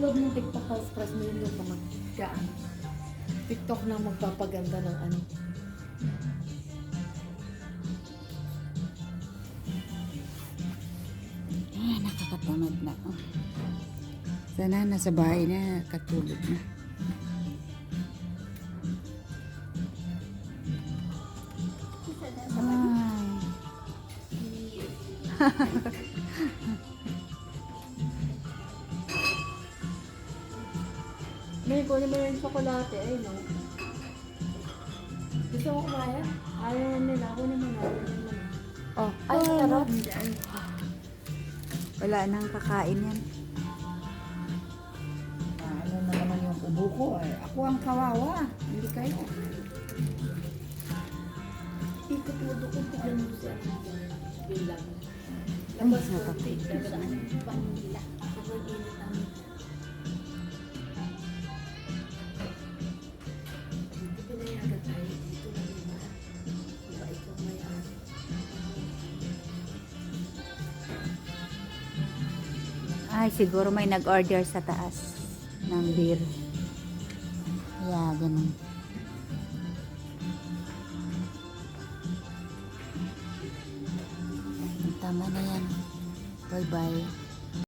loob ng TikTok express mo yun yung mga TikTok na magpapaganda ng ano. Nakakatamad na. Sana nasa bahay na, katulog na. May kunin mo yung tsokolate, ay no. Gusto mo kumain? Ayaw nila, kunin mo na. Oh, Ay, sarap. Wala nang kakain yan. Ano na naman yung ubo ko eh. Ako ang kawawa. Hindi kayo. Ikot mo doon, tignan mo siya. Yun lang. Ay, natapos. Panila. Sobrang init ang dito pinayagan tayo. Dito na diba? Diba ikaw may ari? Ay, siguro may nag-order sa taas ng beer. Kaya, ganun. Tama na yan. Bye-bye.